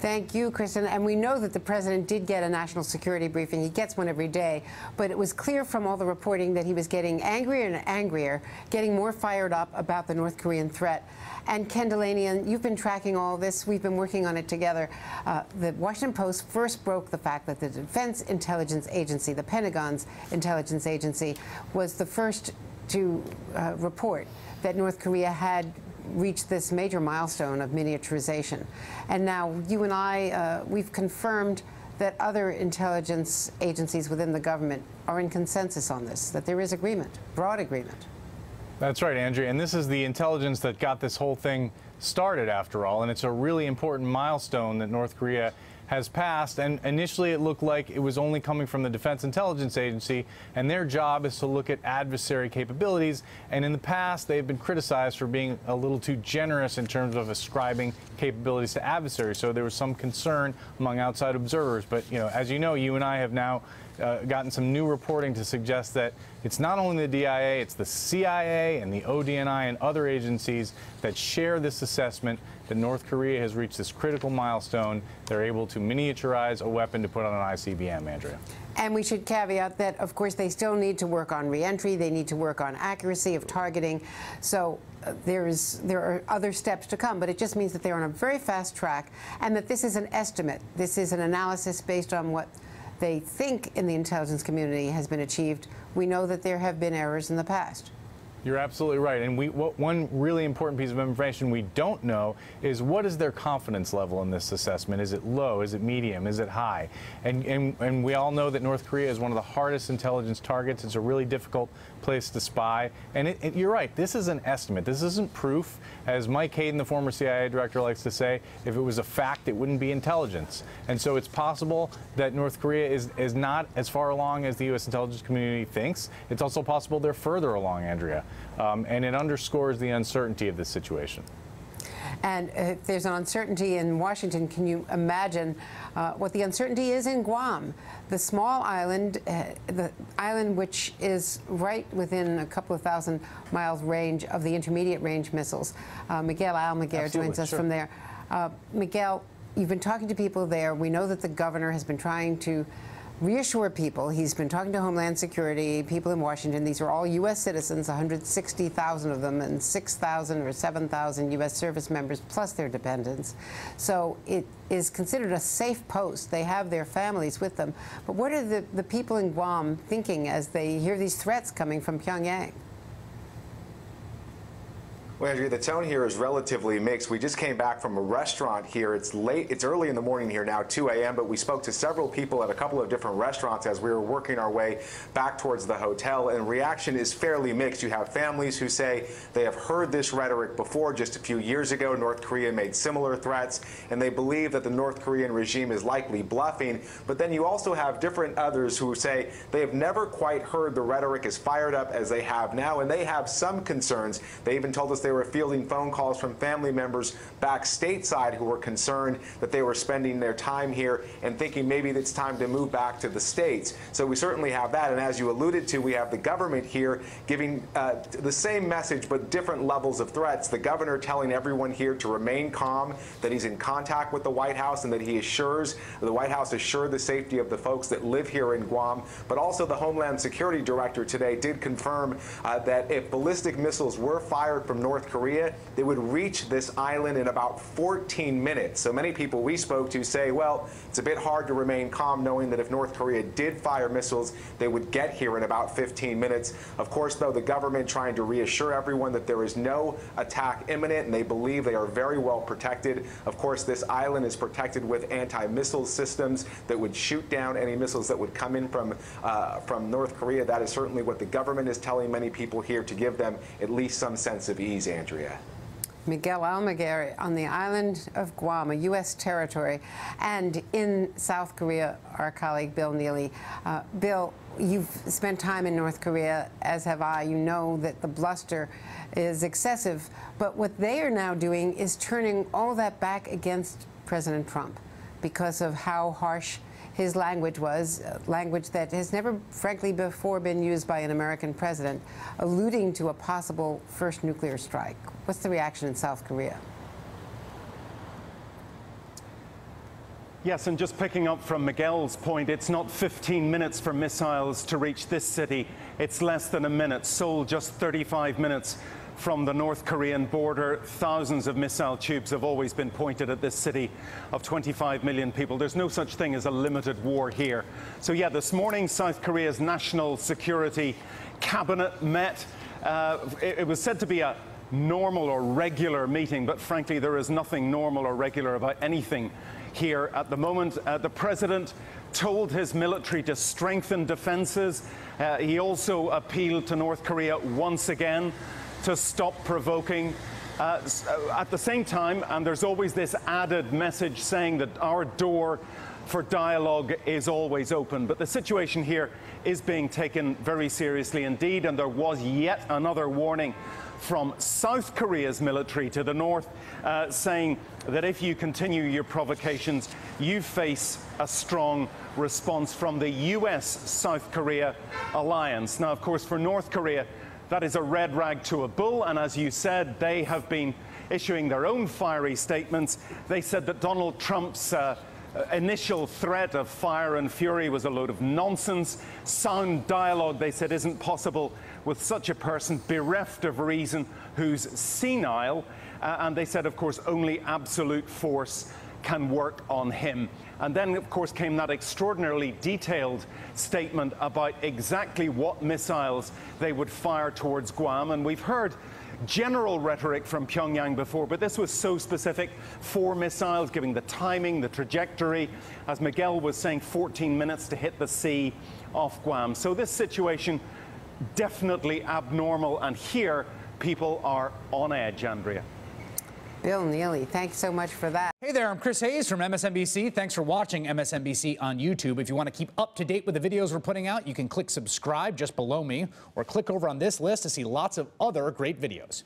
Thank you, Kristen. And we know that the president did get a national security briefing. He gets one every day. But it was clear from all the reporting that he was getting angrier and angrier, getting more fired up about the North Korean threat. And Ken Dilanian, you've been tracking all this. We've been working on it together. The Washington Post first broke the fact that the Defense Intelligence Agency, the Pentagon's intelligence agency, was the first to report that North Korea had reached this major milestone of miniaturization. And now you and I, we've confirmed that other intelligence agencies within the government are in consensus on this, that there is agreement, broad agreement. That's right, Andrea. And this is the intelligence that got this whole thing started, after all. And it's a really important milestone that North Korea has passed. And initially it looked like it was only coming from the Defense Intelligence Agency, and their job is to look at adversary capabilities. And in the past, they've been criticized for being a little too generous in terms of ascribing capabilities to adversaries. So there was some concern among outside observers. But, as you know, you and I have now gotten some new reporting to suggest that it's not only the DIA, it's the CIA and the ODNI and other agencies that share this assessment that North Korea has reached this critical milestone. They're able to miniaturize a weapon to put on an ICBM, Andrea. And we should caveat that, of course, they still need to work on reentry. They need to work on accuracy of targeting. So there are other steps to come, but it just means that they're on a very fast track and that this is an estimate. This is an analysis based on what they think in the intelligence community has been achieved. We know that there have been errors in the past. You're absolutely right. And one really important piece of information we don't know is what is their confidence level in this assessment? Is it low? Is it medium? Is it high? And we all know that North Korea is one of the hardest intelligence targets. It's a really difficult place to spy. And you're right. This is an estimate. This isn't proof. As Mike Hayden, the former CIA director, likes to say, if it was a fact, it wouldn't be intelligence. And so it's possible that North Korea is not as far along as the U.S. intelligence community thinks. It's also possible they're further along, Andrea. And it underscores the uncertainty of this situation. And if there's an uncertainty in Washington, can you imagine what the uncertainty is in Guam, the small island, the island which is right within a couple of thousand miles range of the intermediate range missiles? Miguel Almaguer joins us from there. Miguel, you've been talking to people there. We know that the governor has been trying to reassure people. He's been talking to Homeland Security, people in Washington. These are all U.S. citizens, 160,000 of them, and 6,000 or 7,000 U.S. service members, plus their dependents. So it is considered a safe post. They have their families with them. But what are the people in Guam thinking as they hear these threats coming from Pyongyang? Well, Andrea, the tone here is relatively mixed. We just came back from a restaurant here. It's late. It's early in the morning here now, 2 a.m., but we spoke to several people at a couple of different restaurants as we were working our way back towards the hotel, and reaction is fairly mixed. You have families who say they have heard this rhetoric before. Just a few years ago, North Korea made similar threats, and they believe that the North Korean regime is likely bluffing. But then you also have different others who say they have never quite heard the rhetoric as fired up as they have now, and they have some concerns. They even told us they were fielding phone calls from family members back stateside who were concerned that they were spending their time here and thinking maybe it's time to move back to the States. So we certainly have that. And as you alluded to, we have the government here giving the same message but different levels of threats. The governor telling everyone here to remain calm, that he's in contact with the White House, and that he assures, the White House assured the safety of the folks that live here in Guam. But also the Homeland Security Director today did confirm that if ballistic missiles were fired from North Korea, they would reach this island in about 14 minutes. So many people we spoke to say, well, it's a bit hard to remain calm knowing that if North Korea did fire missiles, they would get here in about 15 minutes. Of course, though, the government trying to reassure everyone that there is no attack imminent, and they believe they are very well protected. Of course, this island is protected with anti-missile systems that would shoot down any missiles that would come in from North Korea. That is certainly what the government is telling many people here to give them at least some sense of ease, Andrea. Miguel Almaguer on the island of Guam, a U.S. territory, and in South Korea, our colleague Bill Neely. Bill, you've spent time in North Korea, as have I. You know that the bluster is excessive, but what they are now doing is turning all that back against President Trump because of how harsh his language was, language that has never, frankly, before been used by an American president, alluding to a possible first nuclear strike. What's the reaction in South Korea? Yes, and just picking up from Miguel's point, it's not 15 minutes for missiles to reach this city. It's less than a minute. Seoul just 35 minutes from the North Korean border. Thousands of missile tubes have always been pointed at this city of 25 million people. There's no such thing as a limited war here. So yeah, this morning South Korea's National Security Cabinet met. It was said to be a normal or regular meeting, but frankly there is nothing normal or regular about anything here at the moment. The president told his military to strengthen defenses. He also appealed to North Korea once again to stop provoking. At the same time, and there's always this added message saying that our door for dialogue is always open. But the situation here is being taken very seriously indeed, and there was yet another warning from South Korea's military to the north, saying that if you continue your provocations, you face a strong response from the US-South Korea alliance. Now, of course, for North Korea, that is a red rag to a bull, and as you said, they have been issuing their own fiery statements. They said that Donald Trump's initial threat of fire and fury was a load of nonsense. Sound dialogue, they said, isn't possible with such a person bereft of reason who's senile. And they said, of course, only absolute force can work on him. And then, of course, came that extraordinarily detailed statement about exactly what missiles they would fire towards Guam. And we've heard general rhetoric from Pyongyang before, but this was so specific. 4 missiles, giving the timing, the trajectory. As Miguel was saying, 14 minutes to hit the sea off Guam. So this situation, definitely abnormal. And here, people are on edge, Andrea. Bill Neely, thanks so much for that. Hey there, I'm Chris Hayes from MSNBC. Thanks for watching MSNBC on YouTube. If you want to keep up to date with the videos we're putting out, you can click subscribe just below me, or click over on this list to see lots of other great videos.